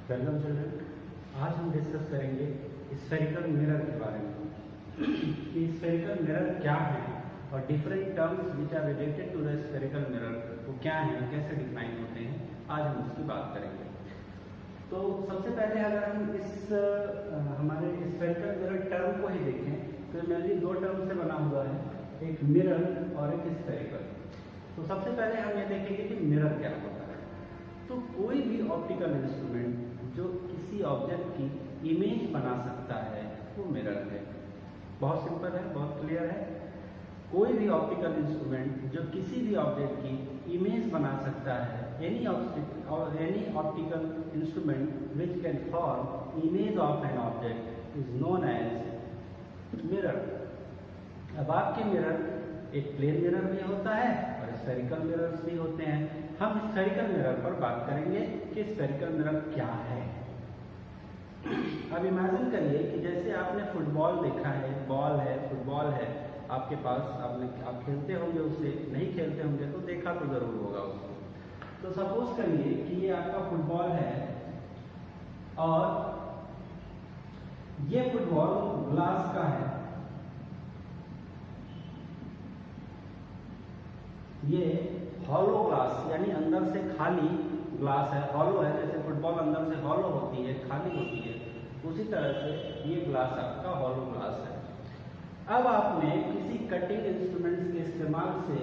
Welcome children. आज हम discuss करेंगे स्फेरिकल मिरर के बारे में कि स्फेरिकल मिरर क्या है और different terms which are related to the spherical mirror वो क्या है, कैसे डिफाइन होते हैं, आज हम उसकी बात करेंगे। तो सबसे पहले अगर हम इस हमारे स्फेरिकल मिरर टर्म को ही देखें तो मेनली दो टर्म से बना हुआ है, एक मिरर और एक स्फेरिकल। तो सबसे पहले हम ये देखेंगे कि मिरर क्या होता है। तो कोई भी ऑप्टिकल इंस्ट्रूमेंट जो किसी ऑब्जेक्ट की इमेज बना सकता है वो मिरर है। बहुत सिंपल है, बहुत क्लियर है। कोई भी ऑप्टिकल इंस्ट्रूमेंट जो किसी भी ऑब्जेक्ट की इमेज बना सकता है, any optical instrument which can form image of an object is known as mirror. अब आपके मिरर एक प्लेन मिरर भी होता है और स्फेरिकल मिरर्स भी होते हैं। हम स्फेरिकल मिरर पर बात करेंगे कि स्फेरिकल मिरर क्या है। अब इमेजिन करिए कि जैसे आपने फुटबॉल देखा है, बॉल है, फुटबॉल है आपके पास, आप खेलते होंगे उससे, नहीं खेलते होंगे तो देखा तो जरूर होगा उसको। तो सपोज करिए कि ये आपका फुटबॉल है और ये फुटबॉल ग्लास का है। ये हॉलो ग्लास यानी अंदर से खाली ग्लास है, हॉलो है। जैसे फुटबॉल अंदर से हॉलो होती है, खाली होती है, उसी तरह से ये ग्लास आपका हॉलो ग्लास है। अब आपने किसी कटिंग इंस्ट्रूमेंट्स के इस्तेमाल से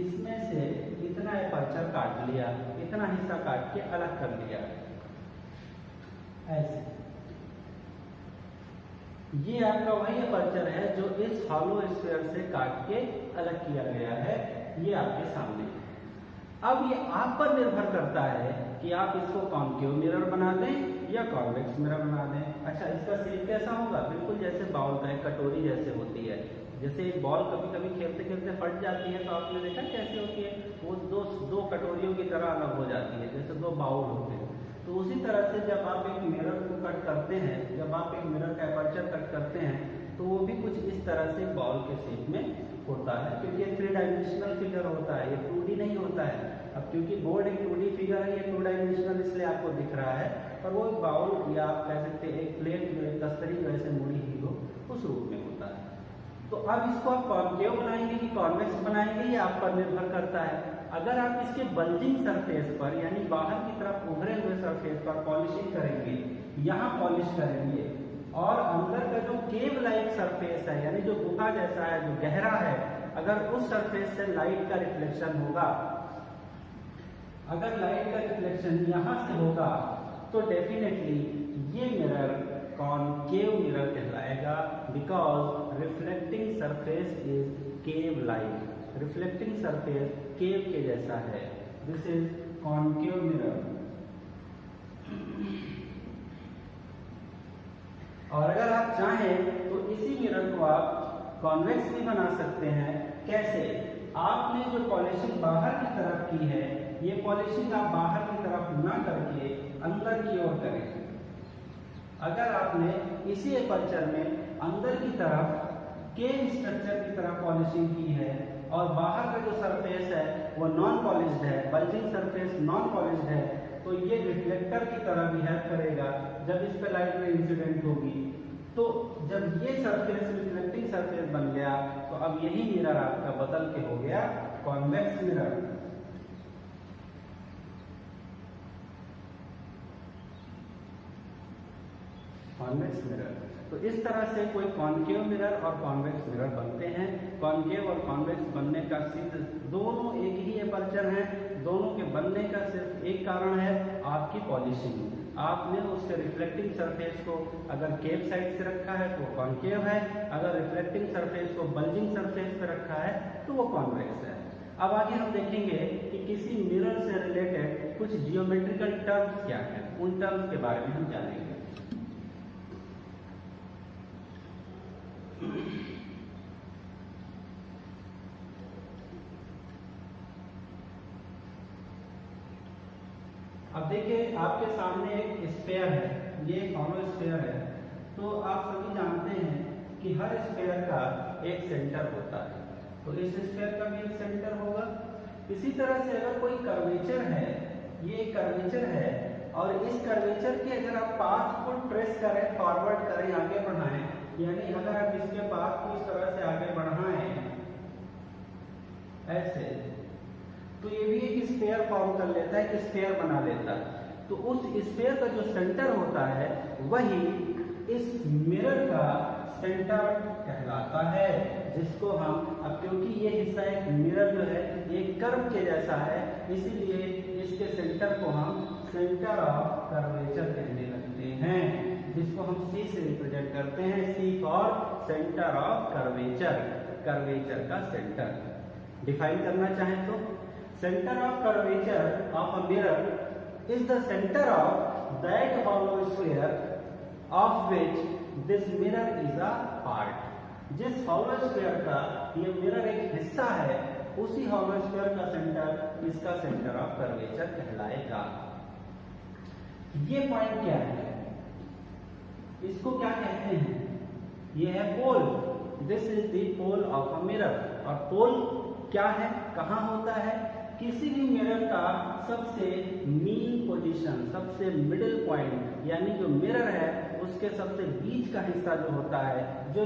इसमें से इतना एपर्चर काट लिया, इतना हिस्सा काट के अलग कर लिया ऐसे। ये आपका वही एपर्चर है जो इस हॉलो स्फीयर से काट के अलग किया गया है, ये आपके सामने है। अब ये आप पर निर्भर करता है कि आप इसको कॉन्केव मिरर बना दें या कॉन्वेक्स मिरर बना दें। अच्छा, इसका शेप कैसा होगा? बिल्कुल जैसे बाउल का, कटोरी जैसे होती है। जैसे एक बॉल कभी कभी खेलते खेलते फट जाती है तो आपने देखा कैसे होती है, वो दो कटोरियों की तरह अलग हो जाती है, जैसे दो बाउल होते हैं। तो उसी तरह से जब आप एक मिरर को कट करते हैं, जब आप एक मिरर का एपर्चर कट करते हैं तो वो भी कुछ इस तरह से बॉल के शेप में होता है, क्योंकि ये 3 डायमेंशनल फिगर होता है, ये 2D नहीं होता है। अब क्योंकि बोर्ड एक 2D फिगर है, ये 2 डायमेंशनल इसलिए आपको दिख रहा है, पर वो एक बाउल या आप कह सकते हैं एक प्लेट जो एक कस्तरी जो ऐसे मुड़ी हुई हो उस रूप में होता है। तो अब इसको आप कॉन्केव बनाएंगे कि कॉन्वेक्स बनाएंगे ये आप पर निर्भर करता है। अगर आप इसके बल्जिंग सरफेस पर यानी बाहर की तरफ उभरे हुए सरफेस पर पॉलिशिंग करेंगे, यहाँ पॉलिश करेंगे और अंदर का जो केव लाइक सरफेस है यानी जो गुफा जैसा है, जो गहरा है, अगर उस सरफेस से लाइट का रिफ्लेक्शन होगा, अगर लाइट का रिफ्लेक्शन यहाँ से होगा तो डेफिनेटली ये मिरर कॉन्केव मिरर कहलाएगा, because reflecting surface is cave like. Reflecting surface cave के जैसा है, दिस इज कॉन्केव मिरर। और अगर आप चाहें तो इसी मिरर को आप कॉन्वेक्स भी बना सकते हैं। कैसे? आपने जो पॉलिशिंग बाहर की तरफ की है, ये पॉलिशिंग आप बाहर की तरफ ना करके अंदर की ओर करें। अगर आपने इसी एपर्चर में अंदर की तरफ केव स्ट्रक्चर की तरफ पॉलिशिंग की है और बाहर का जो सरफेस है वो नॉन पॉलिश्ड है, बल्जिंग सरफेस नॉन पॉलिश्ड है, तो ये रिफ्लेक्टर की तरह बिहेव करेगा जब इस पे लाइट में इंसिडेंट होगी। तो जब ये सरफेस रिफ्लेक्टिंग सरफेस बन गया तो अब यही मिरर आपका बदल के हो गया कॉन्वेक्स मिरर। Convex mirror. तो इस तरह से कोई कॉन्केव मिरर और कॉन्वेक्स मिरर बनते हैं। कॉन्केव और कॉन्वेक्स बनने का सिद्ध दोनों एक ही एपर्चर है, दोनों के बनने का सिर्फ एक कारण है आपकी पॉलिशिंग। आपने उसके रिफ्लेक्टिंग सरफेस को अगर केव साइड से रखा है तो वो कॉन्केव है, अगर रिफ्लेक्टिंग सरफेस को बल्जिंग सरफेस पे रखा है तो वो कॉन्वेक्स है। अब आगे हम देखेंगे कि किसी मिरर से रिलेटेड कुछ जियोमेट्रिकल टर्म्स क्या है, उन टर्म्स के बारे में हम जानेंगे। अब देखिए आपके सामने एक स्फीयर है, ये एक हॉलो स्फीयर है। तो आप सभी जानते हैं कि हर स्फीयर का एक सेंटर होता है, तो इस स्फीयर का भी एक सेंटर होगा। इसी तरह से अगर कोई कर्वेचर है, ये कर्वेचर है और इस कर्वेचर के अगर आप पाथ को ट्रेस करें, फॉरवर्ड करें, आगे बढ़ाएं, यानी अगर आप इसके पाथ को इस तरह से आगे बढ़ाएं ऐसे, तो ये भी एक स्फीयर फॉर्म कर लेता है, एक स्फीयर बना लेता है। तो उस स्फीयर का जो सेंटर होता है वही इस मिरर का सेंटर कहलाता है, जिसको हम, अब क्योंकि ये हिस्सा एक मिरर जो है ये कर्व के जैसा है, इसीलिए इसके सेंटर को हम सेंटर ऑफ कर्वेचर कहने लगते हैं, जिसको हम C से रिप्रेजेंट करते हैं। C for centre of curvature, curvature का सेंटर। डिफाइन करना चाहें तो centre of curvature of a mirror is the centre of that hollow sphere of which this mirror is a part. जिस हॉलो स्फीयर का ये mirror एक हिस्सा है, उसी हॉलो स्फीयर का सेंटर इसका सेंटर ऑफ कर्वेचर कहलाएगा। ये पॉइंट क्या है, इसको क्या कहते हैं? ये है pole. This is the pole of a mirror. और पोल क्या है, कहाँ होता है? किसी भी मिरर का सबसे मीन पोजीशन, सबसे मिडिल पॉइंट, यानी जो मिरर है उसके सबसे बीच का हिस्सा जो होता है, जो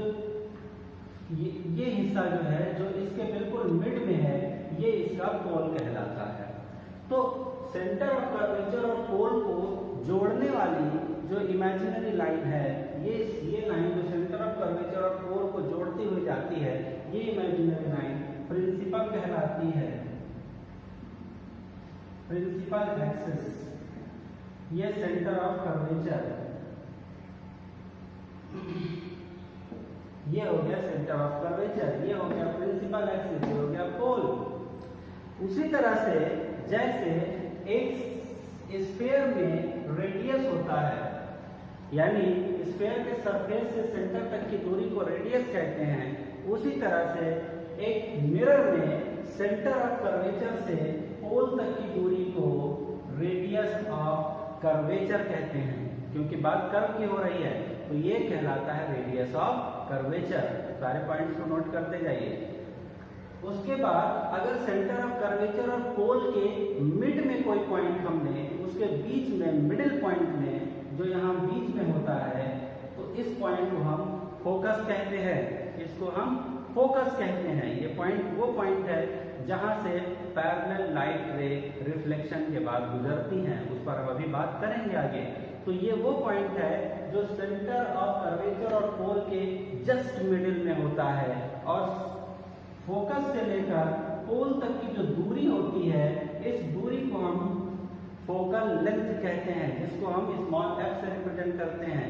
ये हिस्सा जो है, जो इसके बिल्कुल मिड में है, ये इसका पोल कहलाता है। तो सेंटर ऑफ कर्वेचर और पोल को जोड़ने वाली जो इमेजिनरी लाइन है, ये लाइन जो सेंटर ऑफ कर्वेचर और पोल को जोड़ती हुई जाती है, ये इमेजिनरी लाइन प्रिंसिपल कहलाती है, प्रिंसिपल एक्सिस। ये सेंटर ऑफ कर्वेचर, ये हो गया सेंटर ऑफ कर्वेचर, ये हो गया प्रिंसिपल एक्सिस, ये हो गया पोल। उसी तरह से जैसे एक स्फीयर में रेडियस होता है, यानी स्फीयर के सरफेस से सेंटर तक की दूरी को रेडियस कहते हैं, उसी तरह से एक मिरर में सेंटर ऑफ कर्वेचर से पोल तक की दूरी को रेडियस ऑफ कर्वेचर कहते हैं। क्योंकि बात कर्व की हो रही है, तो ये कहलाता है रेडियस ऑफ कर्वेचर। सारे पॉइंट्स को नोट करते जाइए। उसके बाद अगर सेंटर ऑफ कर्वेचर और पोल के मिड में कोई पॉइंट हमने, उसके बीच में मिडिल पॉइंट में जो यहाँ बीच में होता है, तो इस पॉइंट को हम फोकस कहते हैं, इसको हम फोकस कहते हैं। ये पॉइंट वो पॉइंट है जहाँ से पैरेलल लाइट रे रिफ्लेक्शन के बाद गुजरती हैं, उस पर हम अभी बात करेंगे आगे। तो ये वो पॉइंट है जो सेंटर ऑफ कर्वेचर और पोल के जस्ट मिडिल में होता है, और फोकस से लेकर पोल तक की जो दूरी होती है, इस दूरी को हम फोकल लेंथ कहते हैं, जिसको हम स्मॉल f से रिप्रेजेंट करते हैं।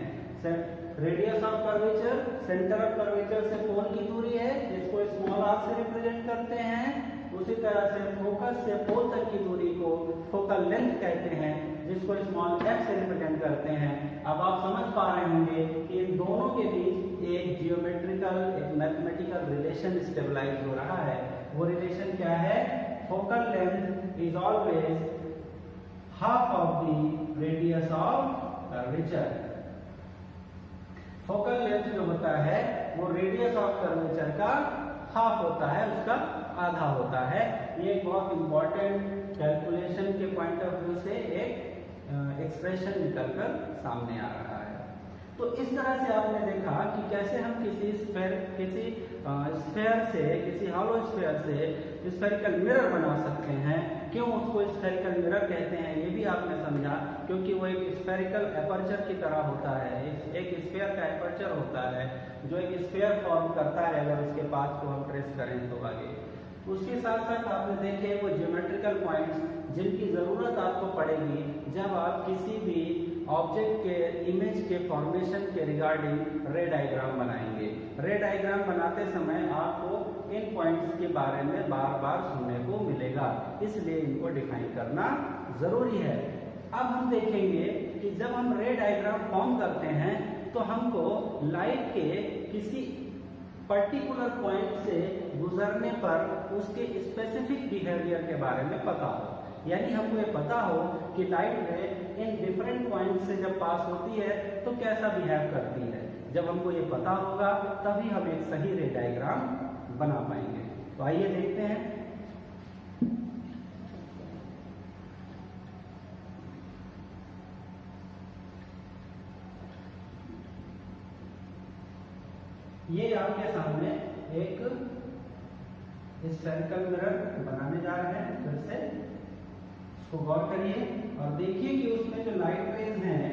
Radius of curvature, centre of curvature से पोल की दूरी है, जिसको स्मॉल r से रिप्रेजेंट करते हैं। उसी तरह से फोकस से पोल तक की दूरी को फोकल लेंथ कहते हैं, जिसको स्मॉल f से रिप्रेजेंट करते हैं। अब आप समझ पा रहे होंगे कि इन दोनों के बीच एक जियोमेट्रिकल, एक मैथमेटिकल रिलेशन स्टेबलाइज हो रहा है। वो रिलेशन क्या है? Focal length is always half of the radius of curvature. Focal length जो होता है वो रेडियस ऑफ कर्वेचर का हाफ होता है, उसका आधा होता है। ये एक बहुत इंपॉर्टेंट कैलकुलेशन के पॉइंट ऑफ व्यू से एक एक्सप्रेशन निकलकर सामने आ रहा है। तो इस तरह से आपने देखा कि कैसे हम किसी स्फीयर से, किसी हॉलो स्फीयर से स्फेरिकल मिरर बना सकते हैं। क्यों उसको स्फेरिकल मिरर कहते हैं, ये भी आपने समझा, क्योंकि वो एक स्फेरिकल एपर्चर की तरह होता है। एक स्फीयर का एपर्चर होता है जो एक स्फीयर फॉर्म करता है, अगर उसके पाथ को हम ट्रेस करें तो आगे। उसके साथ साथ आपने देखे वो ज्योमेट्रिकल पॉइंट्स जिनकी ज़रूरत आपको पड़ेगी जब आप किसी भी ऑब्जेक्ट के इमेज के फॉर्मेशन के रिगार्डिंग रे डायग्राम बनाएंगे। रे डायग्राम बनाते समय आपको इन पॉइंट्स के बारे में बार बार सुनने को मिलेगा, इसलिए इनको डिफाइन करना जरूरी है। अब हम देखेंगे कि जब हम रे डायग्राम फॉर्म करते हैं तो हमको लाइट के किसी पर्टिकुलर पॉइंट से गुजरने पर उसके स्पेसिफिक बिहेवियर के बारे में पता हो, यानी हमको ये पता हो कि लाइट रे इन डिफरेंट पॉइंट से जब पास होती है तो कैसा बिहेव करती है। जब हमको ये पता होगा तभी हम एक सही रे डायग्राम बना पाएंगे। तो आइए देखते हैं। ये आपके सामने एक स्फेरिकल मिरर बनाने जा रहे हैं। फिर से इसको गौर करिए और देखिए कि उसमें जो लाइट रेज हैं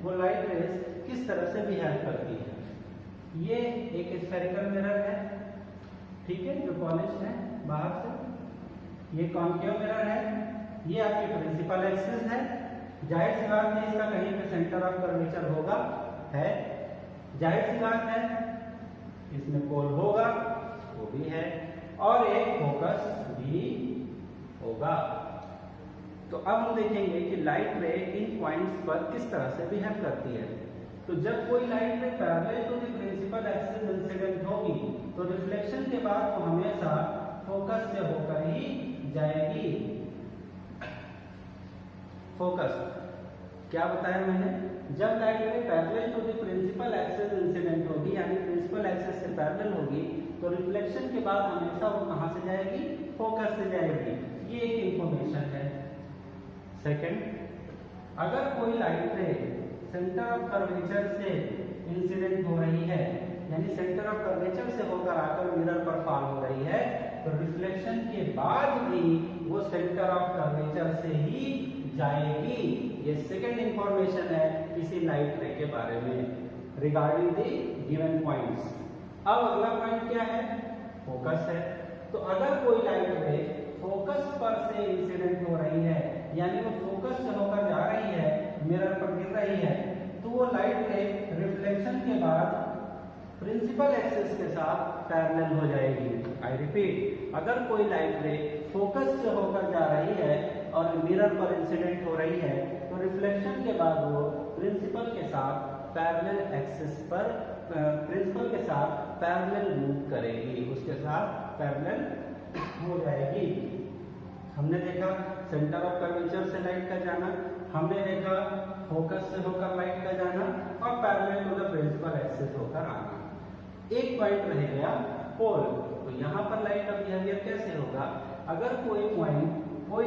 वो लाइट रेज किस तरह से बिहेव करती है। ये एक स्फेरिकल मिरर है, ठीक है, जो पॉलिश्ड है बाहर से। ये कॉन्केव मिरर है, ये आपकी प्रिंसिपल एक्सिस है। जाहिर सी बात है इसका कहीं पे सेंटर ऑफ कर्वेचर होगा, है, जाहिर सी बात है। इसमें पोल होगा, वो भी है, और एक फोकस भी होगा। तो अब हम देखेंगे कि लाइट रे इन पॉइंट्स पर किस तरह से बिहेव करती है। तो जब कोई light ray parallel to the principal axis incident होगी तो रिफ्लेक्शन के बाद वो हमेशा फोकस से होकर ही जाएगी। फोकस क्या बताया मैंने, जब light ray parallel to the principal axis incident होगी यानी प्रिंसिपल एक्सिस से पैरेलल होगी तो रिफ्लेक्शन के बाद हमेशा वो कहां से जाएगी, फोकस से जाएगी। ये एक इंफॉर्मेशन है। सेकंड, अगर कोई लाइट रे सेंटर ऑफ कर्वेचर से इंसिडेंट हो रही है यानी सेंटर ऑफ कर्वेचर से होकर आकर मिरर पर फॉल हो रही है तो रिफ्लेक्शन के बाद भी वो सेंटर ऑफ कर्वेचर से ही जाएगी। ये सेकंड इंफॉर्मेशन है किसी लाइट रे के बारे में रिगार्डिंग द गिवन पॉइंट्स। अब अगला पॉइंट क्या है, फोकस है। तो अगर कोई लाइट रे फोकस पर से इंसिडेंट हो रही है यानी वो फोकस से होकर जा रही है, मिरर पर गिर रही है, तो वो लाइट रे रिफ्लेक्शन के बाद प्रिंसिपल एक्सिस के साथ पैरेलल हो जाएगी। आई रिपीट, अगर कोई लाइट रे फोकस से होकर जा रही है और मिरर पर इंसिडेंट हो रही है तो रिफ्लेक्शन के बाद वो प्रिंसिपल के साथ पैरेलल एक्सिस पर प्रिंसिपल के साथ पैरेलल मूव करेगी, उसके साथ पैरेलल हो जाएगी। हमने देखा सेंटर ऑफ कर्वेचर से लाइट का जाना, हमने देखा फोकस से होकर लाइट का जाना और parallel to the principal axis होकर आना। एक पॉइंट रह गया पोल। तो यहाँ पर लाइट का बिहेवियर कैसे होगा, अगर कोई पॉइंट कोई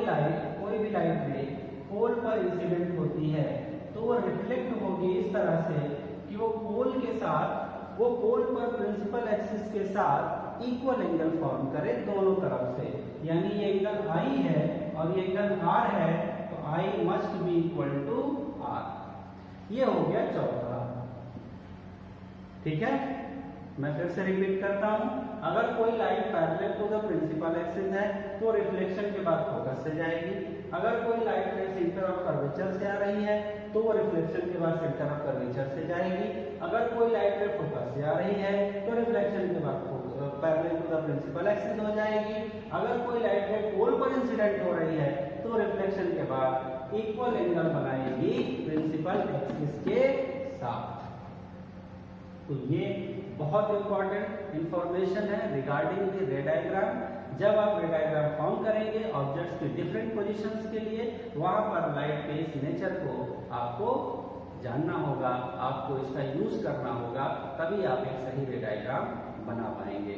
भी लाइट रे पोल पर इंसिडेंट होती है तो वो रिफ्लेक्ट होगी इस तरह से कि वो पोल पर प्रिंसिपल एक्सिस के साथ इक्वल एंगल फॉर्म करे दोनों तरफ से, यानी ये एंगल आई है और ये एंगल आर है तो i must be equal to r. ये हो गया चौथा। ठीक है, मैं फिर से रिपीट करता हूं, अगर कोई light parallel to the principal axis है तो रिफ्लेक्शन के बाद फोकस से जाएगी। अगर कोई लाइट रे सेंटर ऑफ कर्वेचर से आ रही है तो वो रिफ्लेक्शन के बाद सेंटर ऑफ कर्वेचर से जाएगी। अगर कोई लाइट रे फोकस से आ रही है तो रिफ्लेक्शन के बाद parallel to the principal axis हो जाएगी। अगर कोई लाइट रे पोल पर इंसिडेंट हो रही है तो रिफ्लेक्शन के बाद इक्वल एंगल बनाएगी प्रिंसिपल एक्सिस के साथ। तो ये बहुत इंपॉर्टेंट इंफॉर्मेशन है रिगार्डिंग द रे डायग्राम। जब आप रे डायग्राम फॉर्म करेंगे ऑब्जेक्ट्स के डिफरेंट पोजीशंस के लिए, वहां पर लाइट के इस नेचर को आपको जानना होगा, आपको इसका यूज करना होगा, तभी आप एक सही रे डायग्राम बना पाएंगे।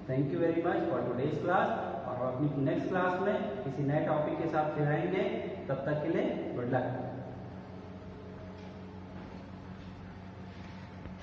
Thank you very much for today's class, और अपनी नेक्स्ट क्लास में किसी नए टॉपिक के साथ फिर आएंगे। तब तक के लिए गुड लक।